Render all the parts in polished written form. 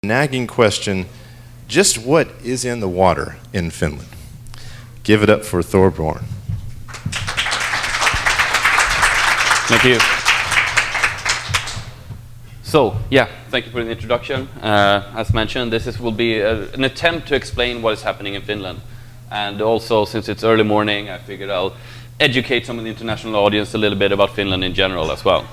Nagging question, just what is in the water in Finland? Give it up for Thorbjorn. Thank you. So, yeah, thank you for the introduction. As mentioned, will be an attempt to explain what is happening in Finland. And also, since it's early morning, I figured I'll educate some of the international audience a little bit about Finland in general as well.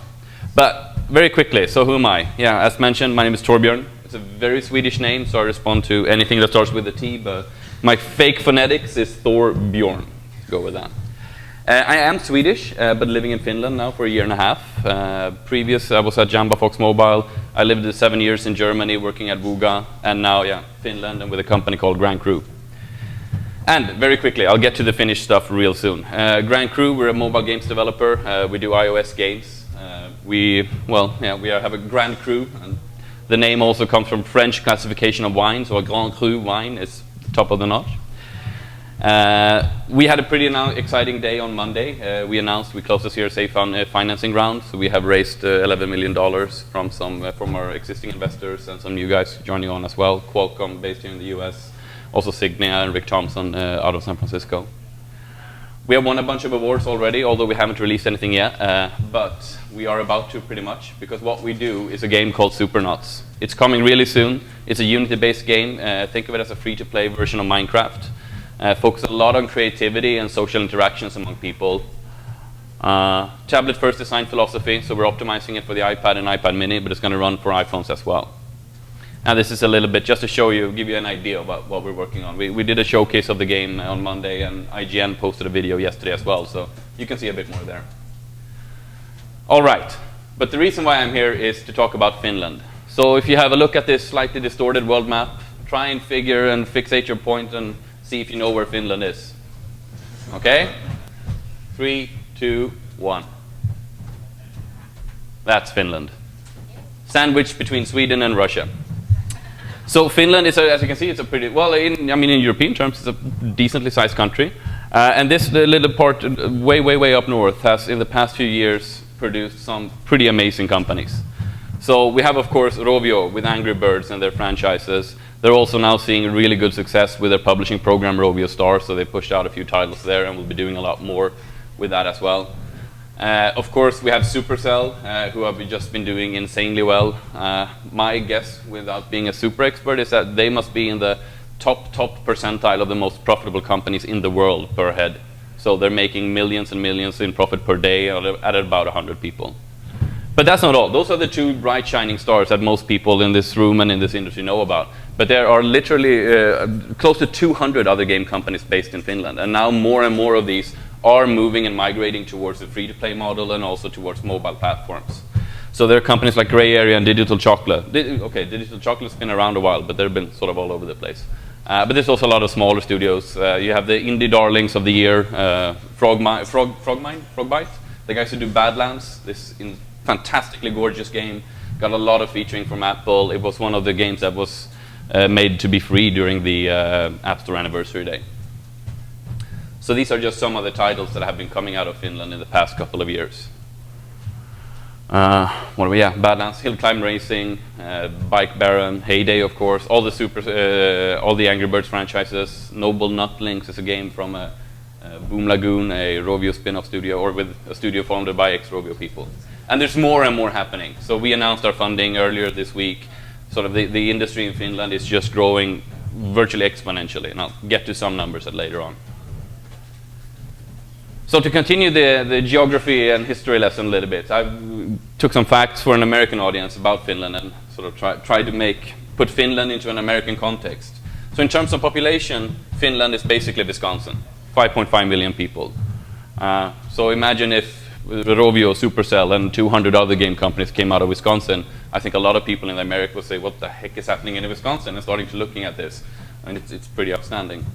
But very quickly, so who am I? Yeah, as mentioned, my name is Thorbjörn. It's a very Swedish name, so I respond to anything that starts with a T, but my fake phonetics is Thorbjorn. Go with that. I am Swedish, but living in Finland now for a year and a half. Previous, I was at Jamba Fox Mobile. I lived 7 years in Germany working at Vuga, and now, yeah, Finland and with a company called Grand Cru. And very quickly, I'll get to the Finnish stuff real soon. Grand Cru, we're a mobile games developer. We do iOS games. We have a Grand Cru, and the name also comes from French classification of wine, so a Grand Cru wine is top of the notch. We had a pretty exciting day on Monday. We announced we closed a Series A financing round, so we have raised $11 million from our existing investors and some new guys joining on as well. Qualcomm, based here in the US, also Signia and Rick Thompson out of San Francisco. We have won a bunch of awards already, although we haven't released anything yet, but we are about to pretty much, because what we do is a game called Supernauts. It's coming really soon. It's a Unity-based game. Think of it as a free-to-play version of Minecraft. Focus a lot on creativity and social interactions among people. Tablet-first design philosophy, so we're optimizing it for the iPad and iPad mini, but it's going to run for iPhones as well. And this is a little bit just to show you, give you an idea about what we're working on. We did a showcase of the game on Monday, and IGN posted a video yesterday as well, so you can see a bit more there. All right, but the reason why I'm here is to talk about Finland. So if you have a look at this slightly distorted world map, try and figure and fixate your point and see if you know where Finland is. Okay? 3, 2, 1. That's Finland. Sandwiched between Sweden and Russia. So Finland is, as you can see, it's a pretty, well, in European terms, it's a decently sized country. And this little part, way up north, has in the past few years produced some pretty amazing companies. So we have, of course, Rovio with Angry Birds and their franchises. They're also now seeing really good success with their publishing program, Rovio Star, so they pushed out a few titles there, and we'll be doing a lot more with that as well. Of course, we have Supercell, who have just been doing insanely well. My guess, without being a super expert, is that they must be in the top percentile of the most profitable companies in the world per head. So they're making millions and millions in profit per day at about 100 people. But that's not all. Those are the two bright shining stars that most people in this room and in this industry know about. But there are literally close to 200 other game companies based in Finland. And now more and more of these are moving and migrating towards the free-to-play model and also towards mobile platforms. So there are companies like Gray Area and Digital Chocolate. Digital Chocolate's been around a while, but they've been sort of all over the place. But there's also a lot of smaller studios. You have the indie darlings of the year, Frogmite, the guys who do Badlands, this fantastically gorgeous game. Got a lot of featuring from Apple. It was one of the games that was made to be free during the App Store Anniversary Day. So these are just some of the titles that have been coming out of Finland in the past couple of years. Badlands, Hill Climb Racing, Bike Baron, Heyday, of course, all the Angry Birds franchises. Noble Nutlinks is a game from Boom Lagoon, a Rovio spin-off studio, or with a studio founded by ex-Rovio people. And there's more and more happening. So we announced our funding earlier this week. Sort of the industry in Finland is just growing virtually exponentially, and I'll get to some numbers later on. So to continue the geography and history lesson a little bit, I took some facts for an American audience about Finland and sort of tried to put Finland into an American context. So in terms of population, Finland is basically Wisconsin, 5.5 million people. So imagine if Rovio, Supercell, and 200 other game companies came out of Wisconsin. I think a lot of people in America would say, what the heck is happening in Wisconsin? And starting to looking at this. And it's pretty outstanding.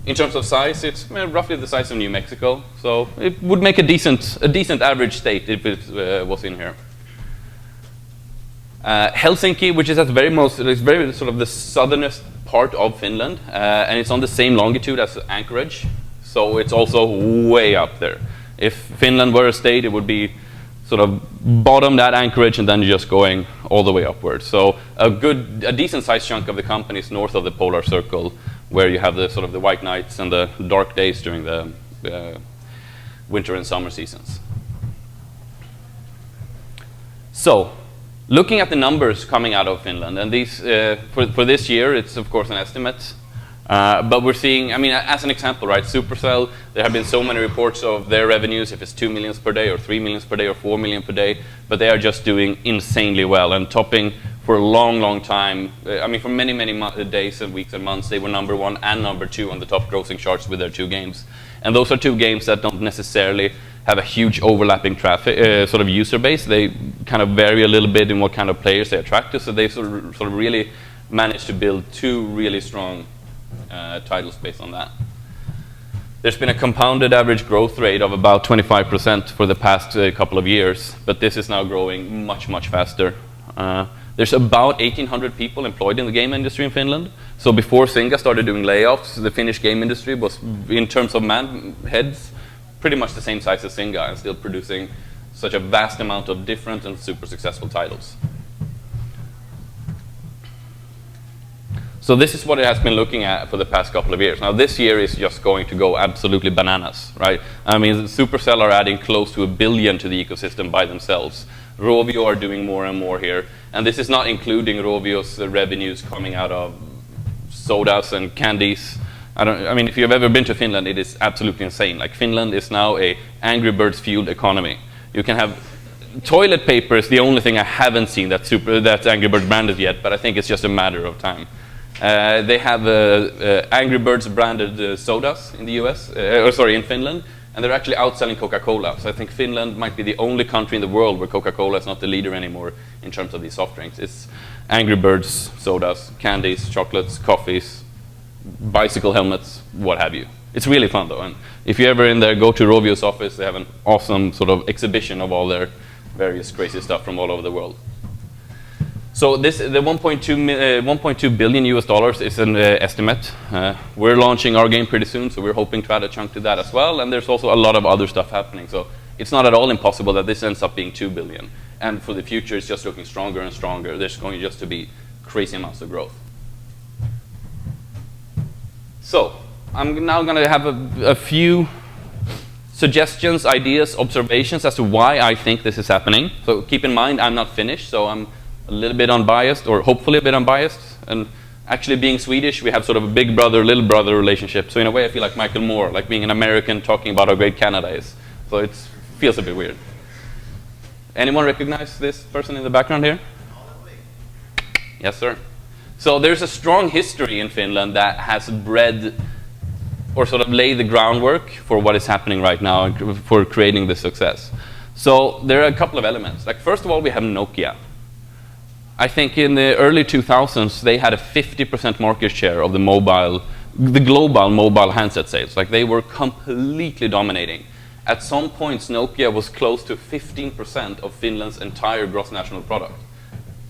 In terms of size, it's roughly the size of New Mexico, so it would make a decent average state if it was in here. Helsinki, which is at it's very sort of the southernest part of Finland, and it's on the same longitude as Anchorage, so it's also way up there. If Finland were a state, it would be sort of bottom that anchorage and then just going all the way upwards. So a decent sized chunk of the company is north of the polar circle, where you have the sort of the white nights and the dark days during the winter and summer seasons. So, looking at the numbers coming out of Finland, and these for this year, it's of course an estimate. But we're seeing, I mean, as an example, right, Supercell, there have been so many reports of their revenues, if it's 2 million per day, or 3 million per day, or 4 million per day, but they are just doing insanely well and topping for a long, long time. I mean, for many, many days and weeks and months, they were #1 and #2 on the top grossing charts with their 2 games. And those are 2 games that don't necessarily have a huge overlapping traffic, sort of user base. They kind of vary a little bit in what kind of players they attract to, so they sort of really managed to build 2 really strong titles based on that. There's been a compounded average growth rate of about 25% for the past couple of years, but this is now growing much, much faster. There's about 1,800 people employed in the game industry in Finland. So before Zynga started doing layoffs, the Finnish game industry was, in terms of man heads, pretty much the same size as Zynga, and still producing such a vast amount of different and super successful titles. So this is what it has been looking at for the past couple of years. Now this year is just going to go absolutely bananas, right? I mean, Supercell are adding close to $1 billion to the ecosystem by themselves. Rovio are doing more and more here. And this is not including Rovio's revenues coming out of sodas and candies. I mean, if you've ever been to Finland, it is absolutely insane. Like, Finland is now a Angry Birds fueled economy. You can have toilet paper is the only thing I haven't seen that's Angry Birds branded yet, but I think it's just a matter of time. They have Angry Birds branded sodas in the US, in Finland, and they're actually outselling Coca-Cola. So I think Finland might be the only country in the world where Coca-Cola is not the leader anymore in terms of these soft drinks. It's Angry Birds sodas, candies, chocolates, coffees, bicycle helmets, what have you. It's really fun though, and if you're ever in there, go to Rovio's office. They have an awesome sort of exhibition of all their various crazy stuff from all over the world. So the 1.2 billion US dollars is an estimate. We're launching our game pretty soon, so we're hoping to add a chunk to that as well. And there's also a lot of other stuff happening. So it's not at all impossible that this ends up being 2 billion. And for the future, it's just looking stronger and stronger. There's going just to be crazy amounts of growth. So I'm now going to have a few suggestions, ideas, observations as to why I think this is happening. So keep in mind, I'm not Finnish, so I'm a little bit unbiased, or hopefully a bit unbiased. And actually, being Swedish, we have sort of a big brother, little brother relationship. So in a way, I feel like Michael Moore, like being an American talking about how great Canada is. So it feels a bit weird. Anyone recognize this person in the background here? Yes, sir. So there's a strong history in Finland that has bred or sort of laid the groundwork for what is happening right now and for creating this success. So there are a couple of elements. Like, first of all, we have Nokia. I think in the early 2000s, they had a 50% market share of the global mobile handset sales. Like, they were completely dominating. At some points, Nokia was close to 15% of Finland's entire gross national product.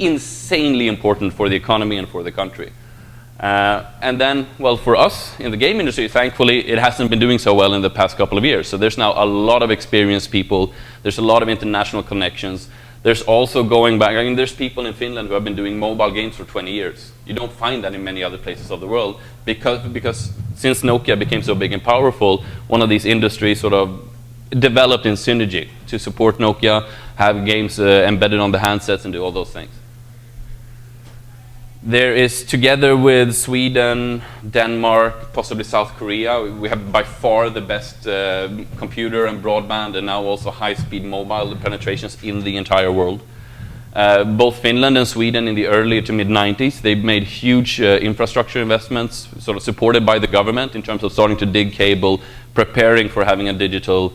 Insanely important for the economy and for the country. And then, well, for us in the game industry, thankfully, it hasn't been doing so well in the past couple of years. So there's now a lot of experienced people. There's a lot of international connections. There's also going back, I mean, there's people in Finland who have been doing mobile games for 20 years. You don't find that in many other places of the world because since Nokia became so big and powerful, one of these industries sort of developed in synergy to support Nokia, have games embedded on the handsets and do all those things. There is, together with Sweden, Denmark, possibly South Korea, we have by far the best computer and broadband and now also high-speed mobile penetrations in the entire world. Both Finland and Sweden in the early to mid-90s, they've made huge infrastructure investments, sort of supported by the government in terms of starting to dig cable, preparing for having a digital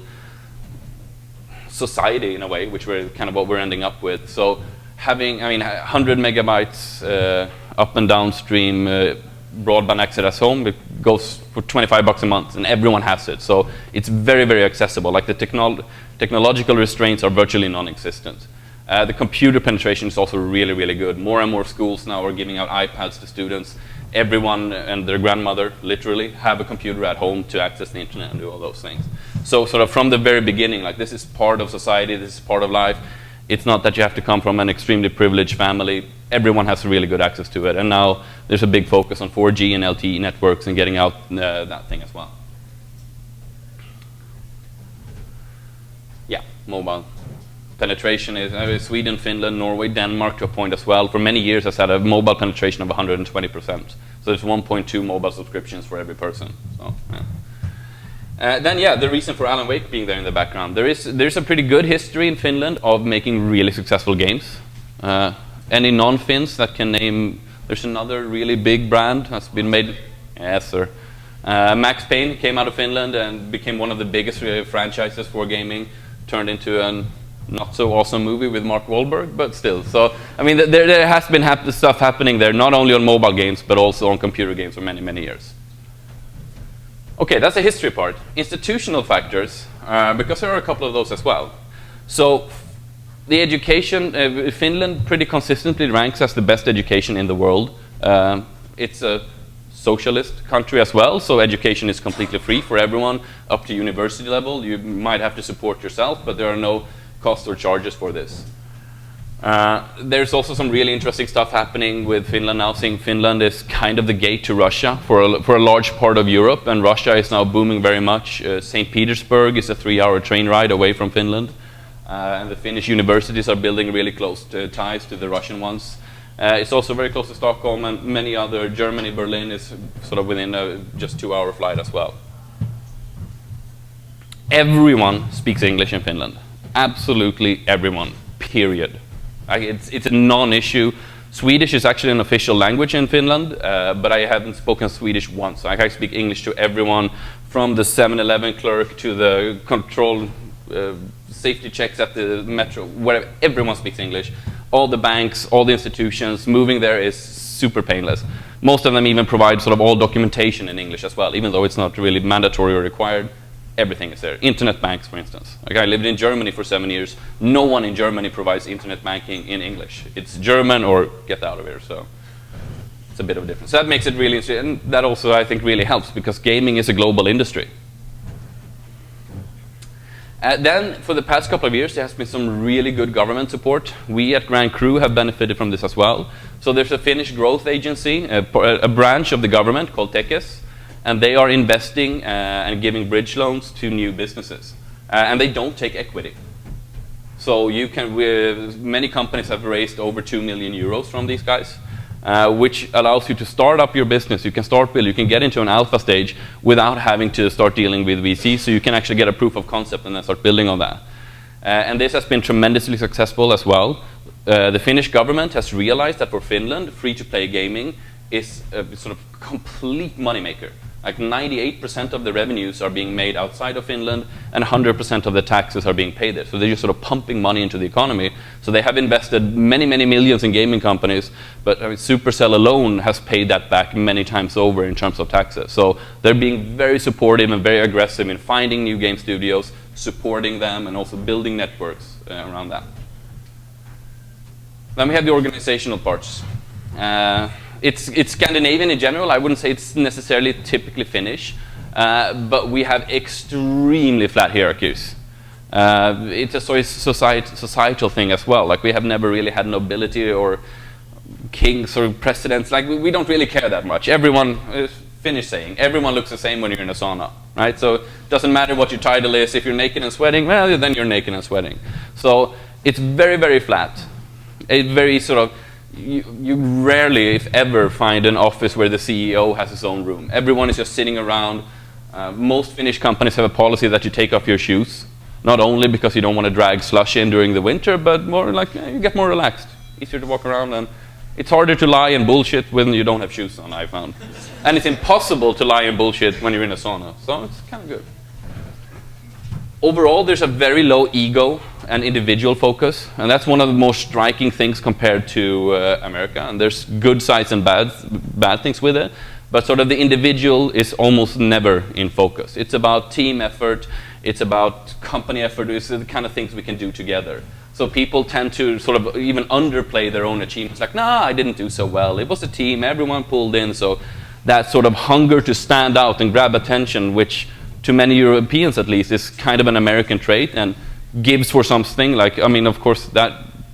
society in a way, which we're kind of what we're ending up with. So having, 100 megabytes up and downstream broadband access at home, it goes for $25 a month, and everyone has it. So it's very, very accessible. Like, the technological restraints are virtually non-existent. The computer penetration is also really, really good. More and more schools now are giving out iPads to students. Everyone and their grandmother, literally, have a computer at home to access the internet and do all those things. So sort of from the very beginning, like this is part of society, this is part of life. It's not that you have to come from an extremely privileged family. Everyone has really good access to it. And now there's a big focus on 4G and LTE networks and getting out that thing as well. Yeah, mobile penetration is Sweden, Finland, Norway, Denmark to a point as well. For many years has had a mobile penetration of 120%. So there's 1.2 mobile subscriptions for every person. So, yeah. Then, yeah, the reason for Alan Wake being there in the background. There's a pretty good history in Finland of making really successful games. Any non-Finns that can name, there's another really big brand that's been made. Yes, sir. Max Payne came out of Finland and became one of the biggest franchises for gaming. Turned into a not so awesome movie with Mark Wahlberg, but still. So, I mean, there has been stuff happening there, not only on mobile games, but also on computer games for many, many years. Okay, that's the history part. Institutional factors, because there are a couple of those as well. So, the education, Finland pretty consistently ranks as the best education in the world. It's a socialist country as well, so education is completely free for everyone up to university level. You might have to support yourself, but there are no costs or charges for this. There's also some really interesting stuff happening with Finland now, seeing Finland is kind of the gate to Russia for a large part of Europe, and Russia is now booming very much. St. Petersburg is a 3-hour train ride away from Finland, and the Finnish universities are building really close ties to the Russian ones. It's also very close to Stockholm and many other. Germany, Berlin is sort of within a just 2-hour flight as well. Everyone speaks English in Finland. Absolutely everyone, period. It's a non-issue. Swedish is actually an official language in Finland, but I haven't spoken Swedish once. I speak English to everyone, from the 7-Eleven clerk to the control safety checks at the metro, whatever. Everyone speaks English. All the banks, all the institutions, moving there is super painless. Most of them even provide sort of all documentation in English as well, even though it's not really mandatory or required. Everything is there. Internet banks, for instance. Like, I lived in Germany for 7 years. No one in Germany provides internet banking in English. It's German or get out of here. So it's a bit of a difference. So that makes it really interesting. And that also, I think, really helps because gaming is a global industry. Then, for the past couple of years, there has been some really good government support. We at Grand Cru have benefited from this as well. So there's a Finnish growth agency, a branch of the government called Tekes, and they are investing and giving bridge loans to new businesses. And they don't take equity. So you can, many companies have raised over 2 million euros from these guys, which allows you to start up your business. You can start build, you can get into an alpha stage without having to start dealing with VC, so you can actually get a proof of concept and then start building on that. And this has been tremendously successful as well. The Finnish government has realized that for Finland, free-to-play gaming is a sort of complete moneymaker. Like 98% of the revenues are being made outside of Finland, and 100% of the taxes are being paid there. So they're just sort of pumping money into the economy. So they have invested many, many millions in gaming companies, but I mean, Supercell alone has paid that back many times over in terms of taxes. So they're being very supportive and very aggressive in finding new game studios, supporting them, and also building networks around that. Then we have the organizational parts. It's Scandinavian in general. I wouldn't say it's necessarily typically Finnish, but we have extremely flat hierarchies. It's a sort of societal thing as well. Like, we have never really had nobility or kings or presidents. Like, we don't really care that much. Everyone, Finnish saying, everyone looks the same when you're in a sauna, right? So it doesn't matter what your title is. If you're naked and sweating, well, then you're naked and sweating. So it's very, very flat. It's very sort of, you rarely, if ever, find an office where the CEO has his own room. Everyone is just sitting around. Most Finnish companies have a policy that you take off your shoes, not only because you don't want to drag slush in during the winter, but more like you get more relaxed, easier to walk around, and it's harder to lie and bullshit when you don't have shoes on, I found. And it's impossible to lie and bullshit when you're in a sauna, so it's kind of good. Overall, there's a very low ego and individual focus, and that's one of the most striking things compared to America. And there's good sides and bad things with it, but sort of the individual is almost never in focus. It's about team effort, it's about company effort, it's the kind of things we can do together. So people tend to sort of even underplay their own achievements, like, nah, I didn't do so well, it was a team, everyone pulled in. So that sort of hunger to stand out and grab attention, which to many Europeans at least, is kind of an American trait and gives for something like, I mean, of course, that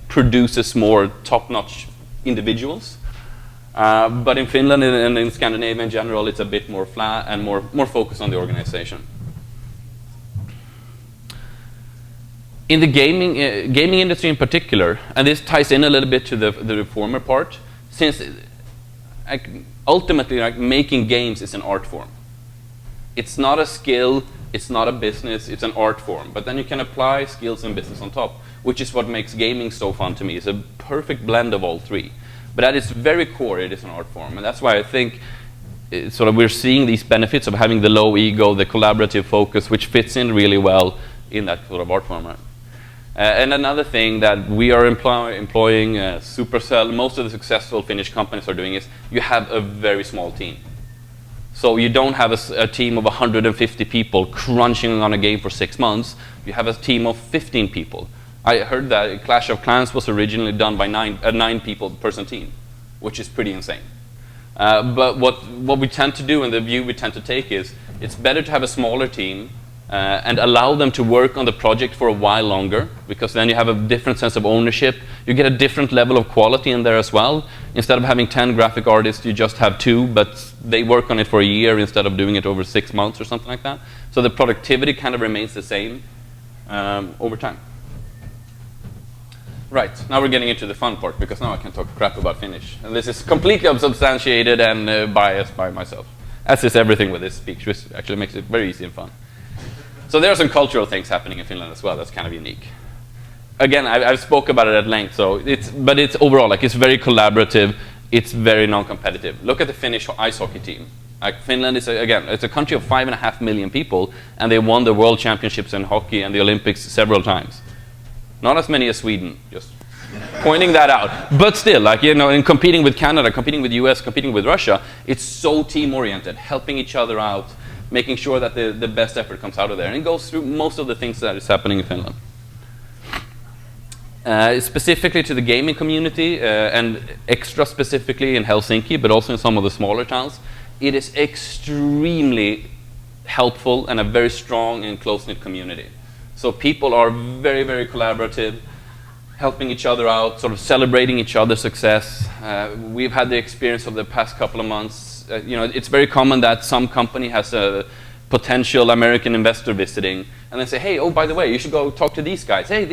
produces more top-notch individuals. But in Finland and in Scandinavia in general, it's a bit more flat and more focused on the organization. In the gaming industry in particular, and this ties in a little bit to the former part, since ultimately making games is an art form. It's not a skill, it's not a business, it's an art form. But then you can apply skills and business on top, which is what makes gaming so fun to me. It's a perfect blend of all three. But at its very core, it is an art form. And that's why I think sort of we're seeing these benefits of having the low ego, the collaborative focus, which fits in really well in that sort of art form. And another thing that we are employing, Supercell, most of the successful Finnish companies are doing is you have a very small team. So you don't have a team of 150 people crunching on a game for 6 months. You have a team of 15 people. I heard that Clash of Clans was originally done by a 9 people person team, which is pretty insane. But what we tend to do and the view we tend to take is it's better to have a smaller team and allow them to work on the project for a while longer, because then you have a different sense of ownership. You get a different level of quality in there as well. Instead of having 10 graphic artists, you just have 2, but they work on it for a year instead of doing it over 6 months or something like that. So the productivity kind of remains the same over time. Right, now we're getting into the fun part, because now I can talk crap about Finnish. And this is completely unsubstantiated and biased by myself, as is everything with this speech, which actually makes it very easy and fun. So there are some cultural things happening in Finland as well. That's kind of unique. Again, I've spoke about it at length. But it's overall like it's very collaborative. It's very non-competitive. Look at the Finnish ice hockey team. Like Finland is it's a country of 5.5 million people, and they won the World Championships in hockey and the Olympics several times. Not as many as Sweden. Just pointing that out. But still, like in competing with Canada, competing with US, competing with Russia, it's so team-oriented, helping each other out, making sure that the best effort comes out of there. And it goes through most of the things that is happening in Finland. Specifically to the gaming community, and extra specifically in Helsinki, but also in some of the smaller towns, it is extremely helpful and a very strong and close-knit community. So people are very, very collaborative, helping each other out, sort of celebrating each other's success. We've had the experience of the past couple of months. It's very common that some company has a potential American investor visiting, and they say, hey, oh, by the way, you should go talk to these guys. Hey,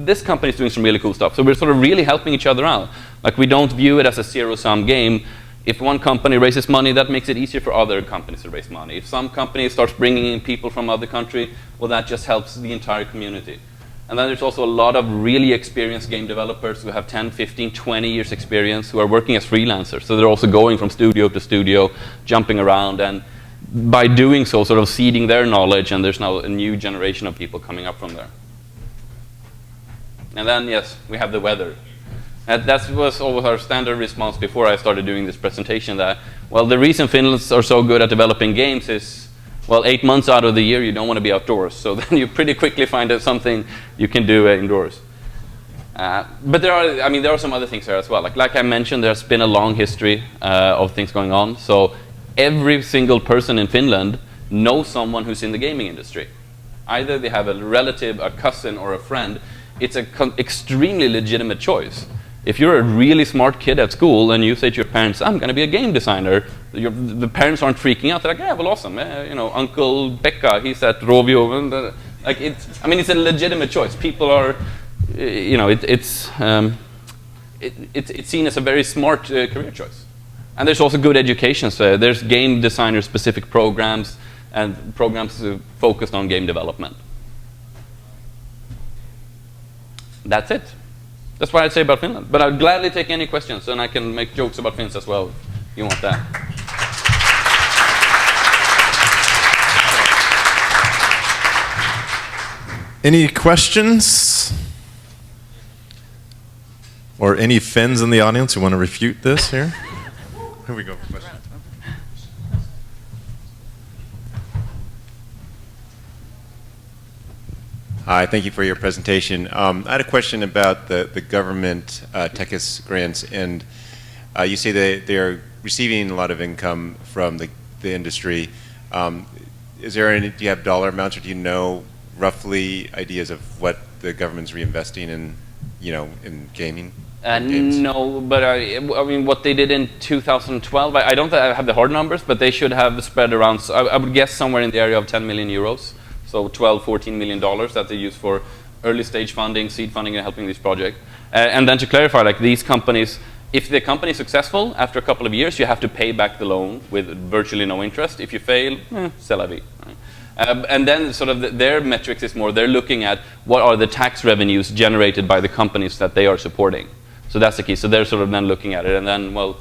this company is doing some really cool stuff. So we're sort of really helping each other out. Like, we don't view it as a zero-sum game. If one company raises money, that makes it easier for other companies to raise money. If some company starts bringing in people from other country, well, that just helps the entire community. And then there's also a lot of really experienced game developers who have 10, 15, 20 years experience who are working as freelancers. So they're also going from studio to studio, jumping around, and by doing so, sort of seeding their knowledge, and there's now a new generation of people coming up from there. And then, yes, we have the weather. That was always our standard response before I started doing this presentation, that, well, the reason Finns are so good at developing games is, well, 8 months out of the year you don't want to be outdoors, so then you pretty quickly find something you can do indoors. But there are some other things there as well. Like I mentioned, there's been a long history of things going on. So every single person in Finland knows someone who's in the gaming industry. Either they have a relative, a cousin, or a friend. It's an extremely legitimate choice. If you're a really smart kid at school and you say to your parents, I'm going to be a game designer, the parents aren't freaking out. They're like, yeah, well, awesome. Uncle Pekka, he's at Rovio. It's a legitimate choice. People are, it's seen as a very smart career choice. And there's also good education. So there's game designer-specific programs and programs focused on game development. That's it. That's what I'd say about Finland. But I'd gladly take any questions, and I can make jokes about Finns as well, if you want that. Any questions? Or any Finns in the audience who want to refute this here? Here we go for questions. Hi, thank you for your presentation. I had a question about the government Tekis grants, and you say that they are receiving a lot of income from the industry. is there any, do you have dollar amounts, or do you know roughly ideas of what the government's reinvesting in, in gaming? Games? No, but I mean, what they did in 2012, I don't have the hard numbers, but they should have spread around, so I would guess somewhere in the area of 10 million euros, so 12, 14 million dollars that they use for early stage funding, seed funding, and helping this project. And then to clarify, like these companies, if the company is successful, after a couple of years, you have to pay back the loan with virtually no interest. If you fail, c'est la vie. Right? And then sort of their metrics is more, they're looking at what are the tax revenues generated by the companies that they are supporting. So that's the key. So they're sort of then looking at it, and then, well,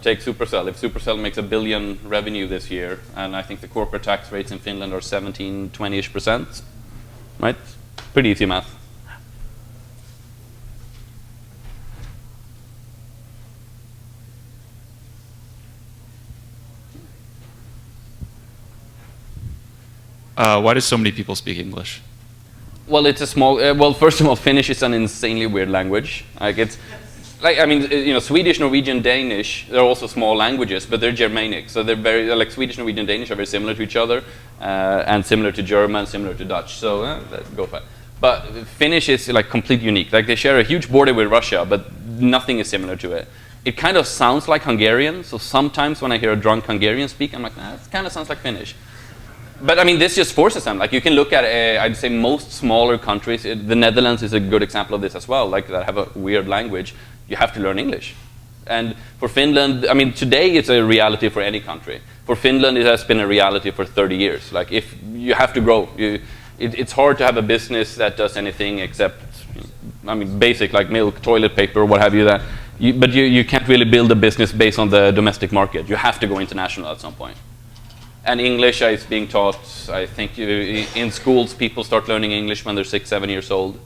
take Supercell. If Supercell makes $1 billion revenue this year, and I think the corporate tax rates in Finland are 17, 20-ish%, right? Pretty easy math. Why do so many people speak English? Well, it's a small. Well, first of all, Finnish is an insanely weird language. Like it's, like I mean, Swedish, Norwegian, Danish. They're also small languages, but they're Germanic, so they're very like Swedish, Norwegian, Danish are very similar to each other, and similar to German, similar to Dutch. So go for it. But Finnish is like completely unique. Like they share a huge border with Russia, but nothing is similar to it. It kind of sounds like Hungarian. So sometimes when I hear a drunk Hungarian speak, I'm like, nah, it kind of sounds like Finnish. But I mean, this just forces them. Like you can look at, I'd say most smaller countries. The Netherlands is a good example of this as well. Like that have a weird language. You have to learn English. And for Finland, I mean, today it's a reality for any country. For Finland, it has been a reality for 30 years. Like if you have to grow, it's hard to have a business that does anything except, I mean, basic like milk, toilet paper, what have you. But you can't really build a business based on the domestic market. You have to go international at some point. And English is being taught, I think, in schools, people start learning English when they're 6, 7 years old.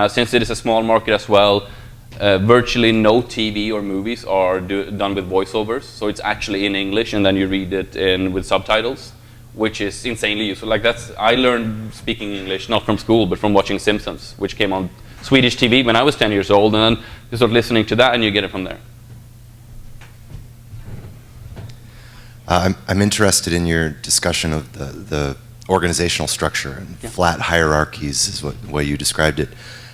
Since it is a small market as well, virtually no TV or movies are done with voiceovers. So it's actually in English, and then you read it with subtitles, which is insanely useful. Like I learned speaking English, not from school, but from watching Simpsons, which came on Swedish TV when I was 10 years old, and then you start listening to that, and you get it from there. I'm interested in your discussion of the organizational structure and flat hierarchies is what the way you described it.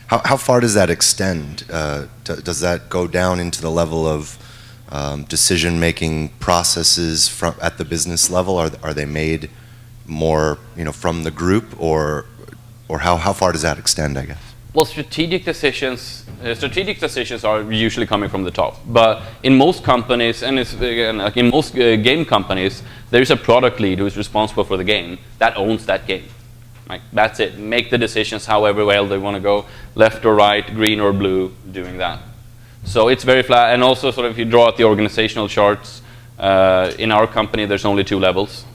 How far does that extend? Does that go down into the level of decision-making processes at the business level? Are they made more from the group, or how far does that extend, I guess? Well, strategic decisions are usually coming from the top. But in most companies, and it's, again, like in most game companies, there's a product lead who is responsible for the game that owns that game. Like that's it. Make the decisions however well they want to go, left or right, green or blue, doing that. So it's very flat. And also, sort of, if you draw out the organizational charts, in our company, there's only 2 levels.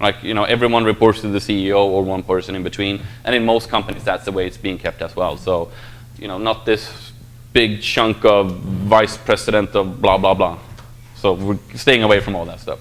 Like, everyone reports to the CEO or one person in between. And in most companies, that's the way it's being kept as well. So, not this big chunk of vice president of blah, blah, blah. So we're staying away from all that stuff.